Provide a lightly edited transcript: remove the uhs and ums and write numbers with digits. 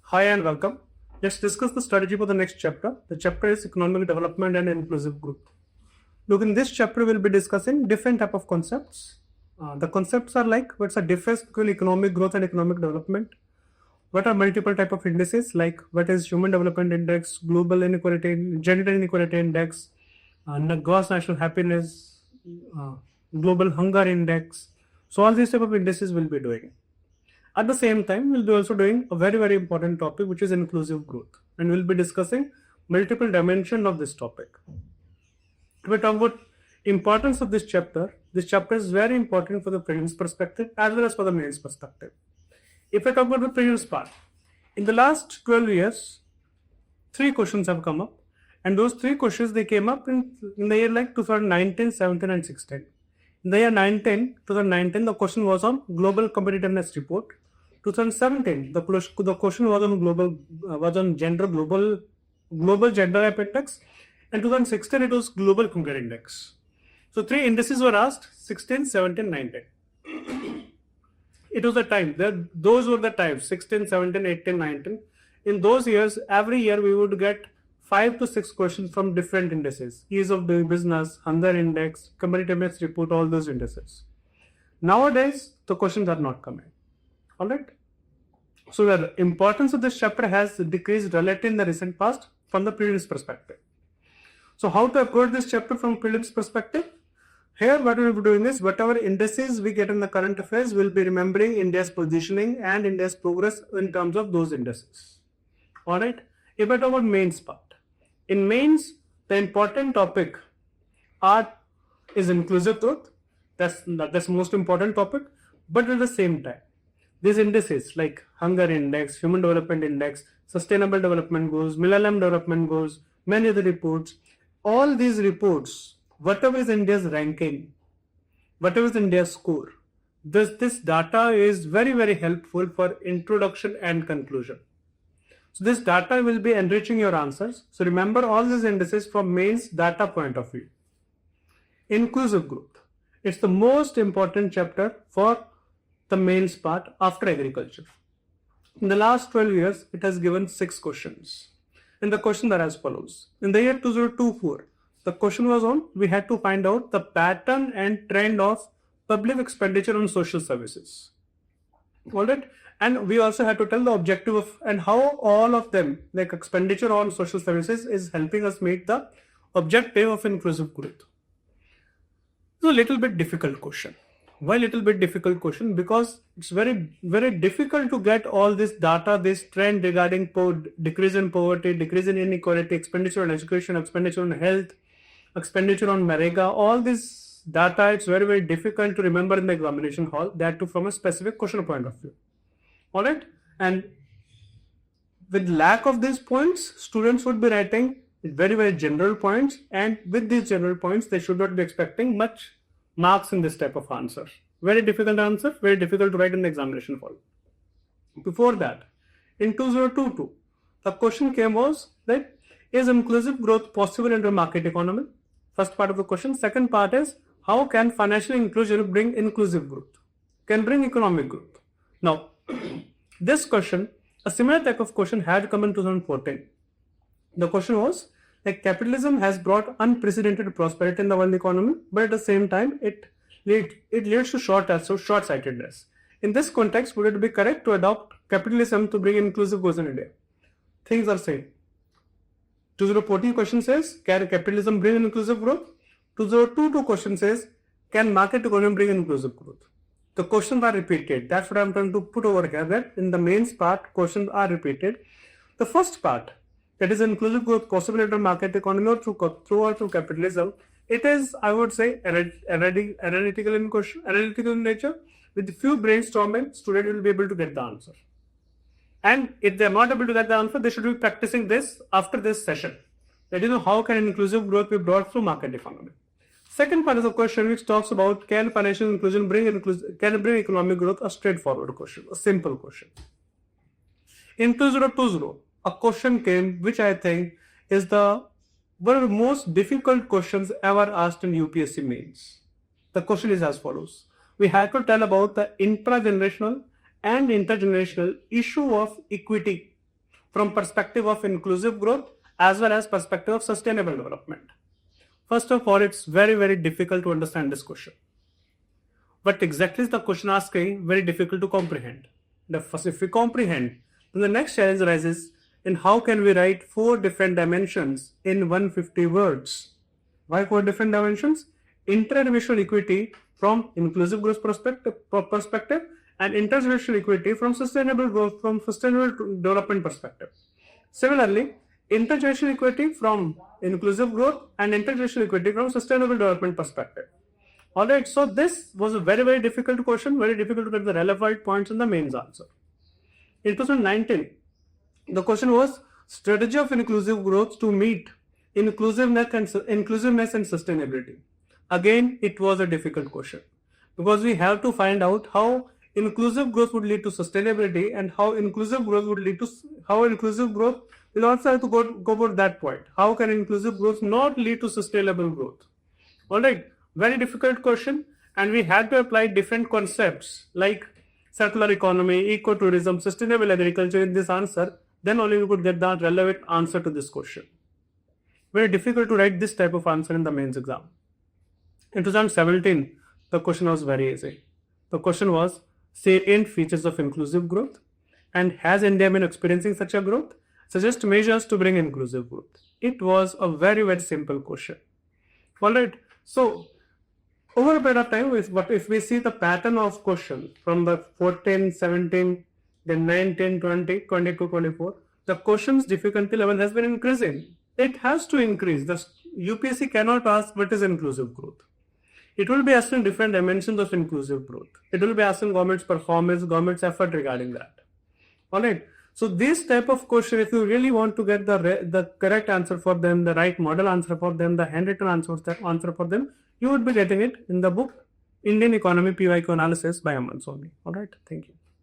Hi and welcome. Let's discuss the strategy for the next chapter. The chapter is economic development and inclusive growth. Look, in this chapter, we'll be discussing different type of concepts. The concepts are like what's the difference between economic growth and economic development. What are multiple type of indices like what is human development index, global inequality, gender inequality index, gross national happiness, uh, global hunger index. So all these type of indices we'll be doing. At the same time, we'll be also doing a very, very important topic, which is inclusive growth. And we'll be discussing multiple dimensions of this topic. If we talk about importance of this chapter is very important for the prelims perspective as well as for the mains perspective. If I talk about the prelims part, in the last 12 years, 3 questions have come up. And those 3 questions, they came up in the year like 2019, 17 and 16. In the year 2019, the question was on global competitiveness report. 2017, the question was on global gender gap index, and 2016 it was global hunger index. So 3 indices were asked: 16, 17, 19. It was the time. Those were the times: 16, 17, 18, 19. In those years, every year we would get 5 to 6 questions from different indices: ease of doing business, hunger index, competitiveness report, all those indices. Nowadays, the questions are not coming. All right. So the importance of this chapter has decreased relatively in the recent past from the prelims perspective. So how to approach this chapter from prelims perspective? Here what we will be doing is whatever indices we get in the current affairs, we'll be remembering India's positioning and India's progress in terms of those indices. All right. If I talk about mains part, in mains the important topic is inclusive growth. That's the most important topic. But at the same time, these indices like hunger index, human development index, sustainable development goals, millennium development goals, many other reports, all these reports, whatever is India's ranking, whatever is India's score, this data is very, very helpful for introduction and conclusion. So this data will be enriching your answers. So remember all these indices from mains data point of view. Inclusive growth. It's the most important chapter for the mains part after agriculture. In the last 12 years, it has given 6 questions. And the questions are as follows. In the year 2024, the question was on, we had to find out the pattern and trend of public expenditure on social services. Alright? And we also had to tell the objective of and how all of them, like expenditure on social services, is helping us meet the objective of inclusive growth. It's a little bit difficult question. Why little bit difficult question? Because it's very, very difficult to get all this data, this trend regarding decrease in poverty, decrease in inequality, expenditure on education, expenditure on health, expenditure on Marega, all this data, it's very, very difficult to remember in the examination hall, that too from a specific question point of view. Alright? And with lack of these points, students would be writing very, very general points, and with these general points, they should not be expecting much marks in this type of answer. Very difficult answer, very difficult to write in the examination hall. Before that, in 2022, the question came was that is inclusive growth possible in the market economy? First part of the question. Second part is how can financial inclusion bring inclusive growth? Can bring economic growth. Now, this question, a similar type of question had come in 2014. The question was like capitalism has brought unprecedented prosperity in the world economy, but at the same time, it leads to short-sightedness. In this context, would it be correct to adopt capitalism to bring inclusive growth in India? Things are same. 2014 question says, can capitalism bring inclusive growth? 2022 question says, can market economy bring inclusive growth? The questions are repeated. That's what I'm trying to put over here, that in the mains part, questions are repeated. The first part, that is inclusive growth possible under market economy or through capitalism, it is, I would say, analytical in nature. With few brainstorming, student will be able to get the answer. And if they are not able to get the answer, they should be practicing this after this session. That how can inclusive growth be brought through market economy. Second part of the question, which talks about can financial inclusion bring economic growth, a straightforward question, a simple question. In 2020, a question came which I think is one of the most difficult questions ever asked in UPSC mains. The question is as follows. We had to tell about the intra-generational and intergenerational issue of equity from perspective of inclusive growth as well as perspective of sustainable development. First of all, it's very, very difficult to understand this question. What exactly is the question asking? Very difficult to comprehend. First, if we comprehend, then the next challenge arises in how can we write 4 different dimensions in 150 words. Why 4 different dimensions? Intergenerational equity from inclusive growth perspective and intergenerational equity from sustainable growth, from sustainable development perspective. Similarly, intergenerational equity from inclusive growth and intergenerational equity from sustainable development perspective. Alright, so this was a very, very difficult question, very difficult to get the relevant points in the mains answer. In 2019, the question was strategy of inclusive growth to meet inclusiveness and sustainability. Again, it was a difficult question because we have to find out how inclusive growth would lead to sustainability and how inclusive growth would lead to we'll also have to go about that point. How can inclusive growth not lead to sustainable growth? Alright, very difficult question, and we had to apply different concepts like circular economy, ecotourism, sustainable agriculture in this answer. Then only we could get the relevant answer to this question. Very difficult to write this type of answer in the mains exam. In 2017, the question was very easy. The question was salient features of inclusive growth, and has India been experiencing such a growth? Suggest measures to bring inclusive growth. It was a very, very simple question. Alright, so over a period of time, if we see the pattern of question from the 14, 17, then 19, 20, 22, 24, the question's difficulty level has been increasing. It has to increase. The UPSC cannot ask what is inclusive growth. It will be asking different dimensions of inclusive growth. It will be asking government's performance, government's effort regarding that. Alright. So this type of question, if you really want to get the correct answer for them, the right model answer for them, the handwritten answer for them, you would be getting it in the book Indian Economy PYQ Analysis by Aman Soni. Alright. Thank you.